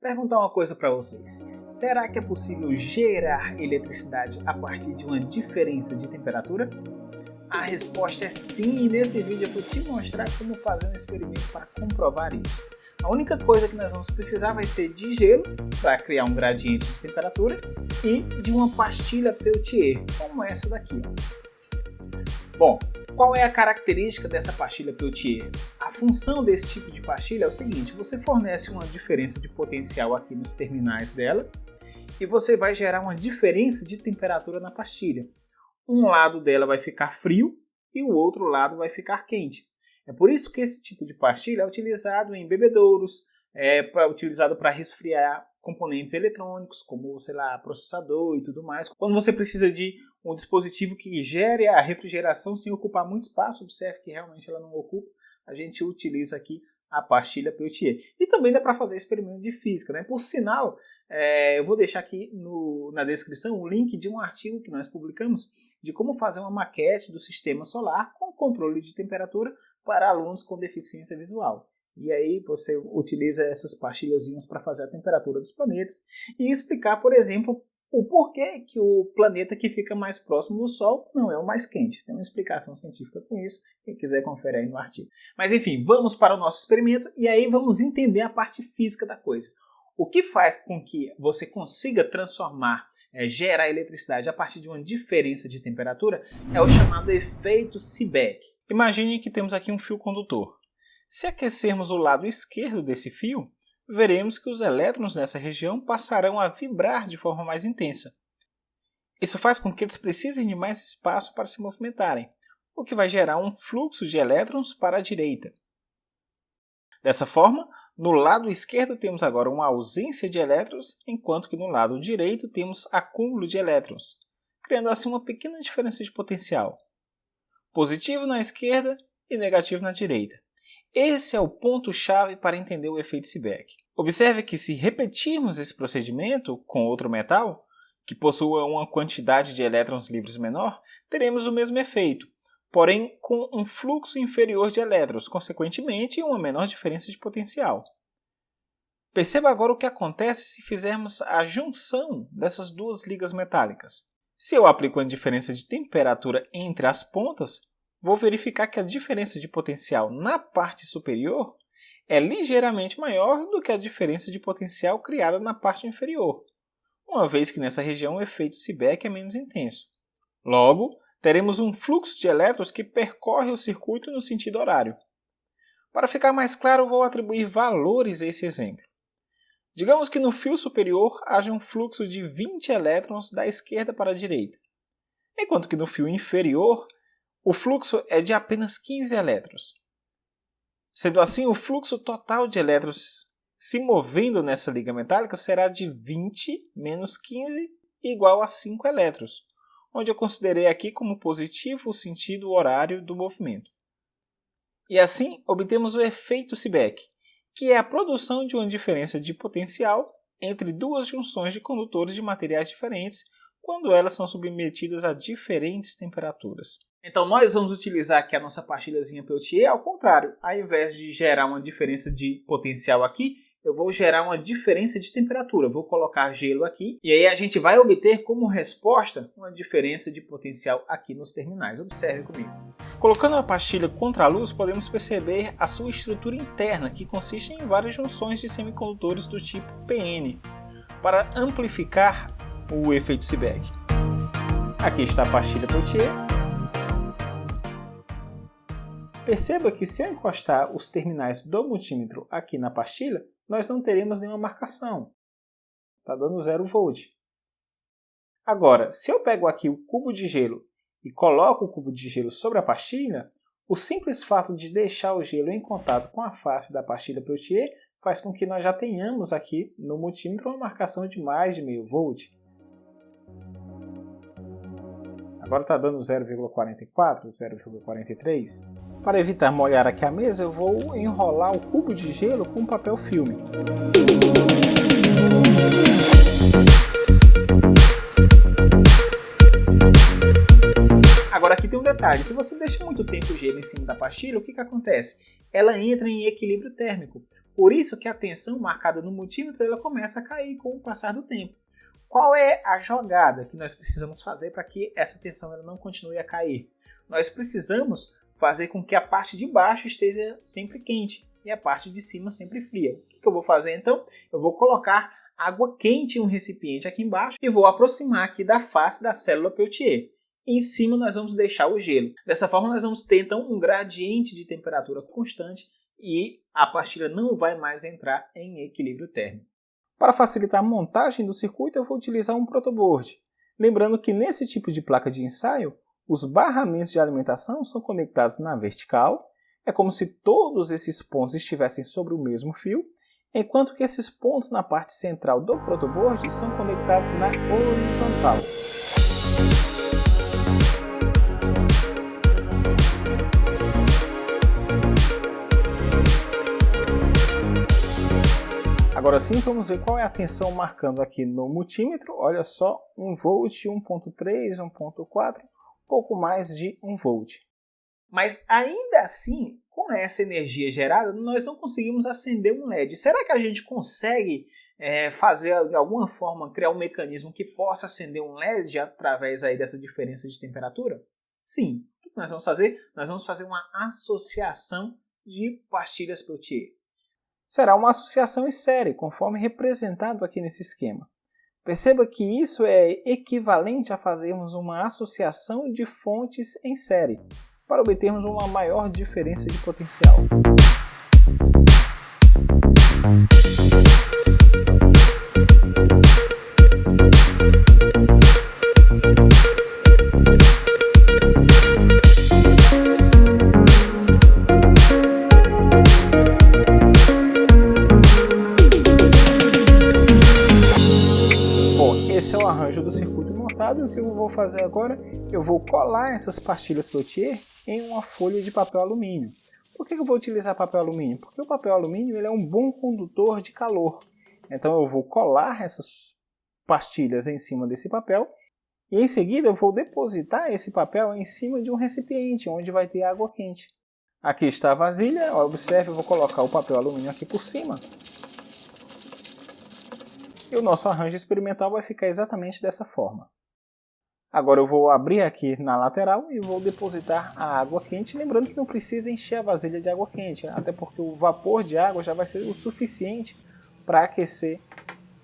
perguntar uma coisa para vocês. Será que é possível gerar eletricidade a partir de uma diferença de temperatura? A resposta é sim, e nesse vídeo eu vou te mostrar como fazer um experimento para comprovar isso. A única coisa que nós vamos precisar vai ser de gelo para criar um gradiente de temperatura e de uma pastilha Peltier, como essa daqui. Bom, qual é a característica dessa pastilha Peltier? A função desse tipo de pastilha é o seguinte: você fornece uma diferença de potencial aqui nos terminais dela e você vai gerar uma diferença de temperatura na pastilha. Um lado dela vai ficar frio e o outro lado vai ficar quente. É por isso que esse tipo de pastilha é utilizado em bebedouros, utilizado para resfriar componentes eletrônicos, como, processador e tudo mais. Quando você precisa de um dispositivo que gere a refrigeração sem ocupar muito espaço, observe que realmente ela não ocupa, a gente utiliza aqui a pastilha Peltier. E também dá para fazer experimento de física, né? Por sinal, eu vou deixar aqui na descrição o link de um artigo que nós publicamos de como fazer uma maquete do sistema solar com controle de temperatura para alunos com deficiência visual. E aí você utiliza essas pastilhazinhas para fazer a temperatura dos planetas e explicar, por exemplo, o porquê que o planeta que fica mais próximo do Sol não é o mais quente. Tem uma explicação científica com isso, quem quiser conferir aí no artigo. Mas enfim, vamos para o nosso experimento e aí vamos entender a parte física da coisa. O que faz com que você consiga gerar eletricidade a partir de uma diferença de temperatura é o chamado efeito Seebeck. Imagine que temos aqui um fio condutor. Se aquecermos o lado esquerdo desse fio, veremos que os elétrons nessa região passarão a vibrar de forma mais intensa. Isso faz com que eles precisem de mais espaço para se movimentarem, o que vai gerar um fluxo de elétrons para a direita. Dessa forma, no lado esquerdo temos agora uma ausência de elétrons, enquanto que no lado direito temos acúmulo de elétrons, criando assim uma pequena diferença de potencial. Positivo na esquerda e negativo na direita. Esse é o ponto-chave para entender o efeito Seebeck. Observe que se repetirmos esse procedimento com outro metal, que possua uma quantidade de elétrons livres menor, teremos o mesmo efeito, porém com um fluxo inferior de elétrons, consequentemente uma menor diferença de potencial. Perceba agora o que acontece se fizermos a junção dessas duas ligas metálicas. Se eu aplico uma diferença de temperatura entre as pontas, vou verificar que a diferença de potencial na parte superior é ligeiramente maior do que a diferença de potencial criada na parte inferior, uma vez que nessa região o efeito Seebeck é menos intenso. Logo, teremos um fluxo de elétrons que percorre o circuito no sentido horário. Para ficar mais claro, vou atribuir valores a esse exemplo. Digamos que no fio superior haja um fluxo de 20 elétrons da esquerda para a direita, enquanto que no fio inferior o fluxo é de apenas 15 elétrons. Sendo assim, o fluxo total de elétrons se movendo nessa liga metálica será de 20 menos 15 igual a 5 elétrons, onde eu considerei aqui como positivo o sentido horário do movimento. E assim, obtemos o efeito Seebeck, que é a produção de uma diferença de potencial entre duas junções de condutores de materiais diferentes quando elas são submetidas a diferentes temperaturas. Então nós vamos utilizar aqui a nossa pastilhazinha Peltier ao contrário. Ao invés de gerar uma diferença de potencial aqui, eu vou gerar uma diferença de temperatura. Vou colocar gelo aqui e aí a gente vai obter como resposta uma diferença de potencial aqui nos terminais. Observe comigo. Colocando a pastilha contra a luz, podemos perceber a sua estrutura interna, que consiste em várias junções de semicondutores do tipo PN, para amplificar o efeito Seebeck. Aqui está a pastilha Peltier. Perceba que se eu encostar os terminais do multímetro aqui na pastilha, nós não teremos nenhuma marcação. Está dando 0 volt. Agora, se eu pego aqui o cubo de gelo e coloco o cubo de gelo sobre a pastilha, o simples fato de deixar o gelo em contato com a face da pastilha Peltier faz com que nós já tenhamos aqui no multímetro uma marcação de mais de meio volt. Agora está dando 0,44, 0,43. Para evitar molhar aqui a mesa, eu vou enrolar o cubo de gelo com papel filme. Agora aqui tem um detalhe, se você deixa muito tempo o gelo em cima da pastilha, o que acontece? Ela entra em equilíbrio térmico. Por isso que a tensão marcada no multímetro ela começa a cair com o passar do tempo. Qual é a jogada que nós precisamos fazer para que essa tensão ela não continue a cair? Nós precisamos fazer com que a parte de baixo esteja sempre quente e a parte de cima sempre fria. O que eu vou fazer então? Eu vou colocar água quente em um recipiente aqui embaixo e vou aproximar aqui da face da célula Peltier. E em cima nós vamos deixar o gelo. Dessa forma nós vamos ter então um gradiente de temperatura constante e a pastilha não vai mais entrar em equilíbrio térmico. Para facilitar a montagem do circuito eu vou utilizar um protoboard. Lembrando que nesse tipo de placa de ensaio, os barramentos de alimentação são conectados na vertical. É como se todos esses pontos estivessem sobre o mesmo fio, enquanto que esses pontos na parte central do protoboard são conectados na horizontal. Agora sim, vamos ver qual é a tensão marcando aqui no multímetro. Olha só, 1 volt, 1.3, 1.4, pouco mais de 1 volt. Mas ainda assim, com essa energia gerada, nós não conseguimos acender um LED. Será que a gente consegue fazer de alguma forma, criar um mecanismo que possa acender um LED através aí dessa diferença de temperatura? Sim. O que nós vamos fazer? Nós vamos fazer uma associação de pastilhas Peltier. Será uma associação em série, conforme representado aqui nesse esquema. Perceba que isso é equivalente a fazermos uma associação de fontes em série, para obtermos uma maior diferença de potencial. Esse é o arranjo do circuito montado e o que eu vou fazer agora? Eu vou colar essas pastilhas Peltier em uma folha de papel alumínio. Por que eu vou utilizar papel alumínio? Porque o papel alumínio ele é um bom condutor de calor. Então eu vou colar essas pastilhas em cima desse papel e em seguida eu vou depositar esse papel em cima de um recipiente onde vai ter água quente. Aqui está a vasilha, observe, eu vou colocar o papel alumínio aqui por cima. E o nosso arranjo experimental vai ficar exatamente dessa forma. Agora eu vou abrir aqui na lateral e vou depositar a água quente, lembrando que não precisa encher a vasilha de água quente, até porque o vapor de água já vai ser o suficiente para aquecer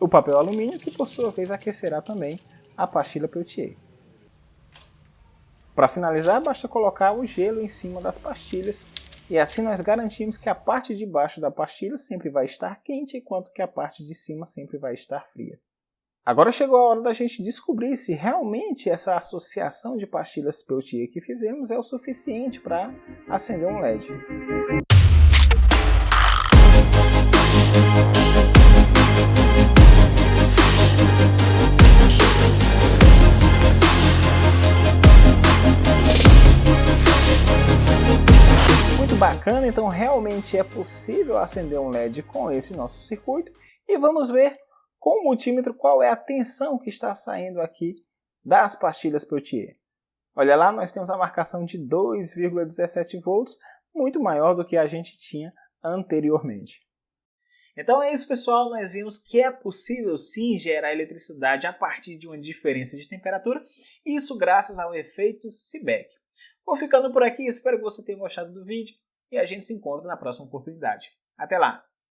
o papel alumínio, que por sua vez aquecerá também a pastilha Peltier. Para finalizar, basta colocar o gelo em cima das pastilhas e assim nós garantimos que a parte de baixo da pastilha sempre vai estar quente, enquanto que a parte de cima sempre vai estar fria. Agora chegou a hora da gente descobrir se realmente essa associação de pastilhas Peltier que fizemos é o suficiente para acender um LED. Bacana, então realmente é possível acender um LED com esse nosso circuito e vamos ver com o multímetro qual é a tensão que está saindo aqui das pastilhas Peltier. Olha lá, nós temos a marcação de 2,17 volts, muito maior do que a gente tinha anteriormente. Então é isso, pessoal, nós vimos que é possível sim gerar eletricidade a partir de uma diferença de temperatura, isso graças ao efeito Seebeck. Vou ficando por aqui, espero que você tenha gostado do vídeo e a gente se encontra na próxima oportunidade. Até lá!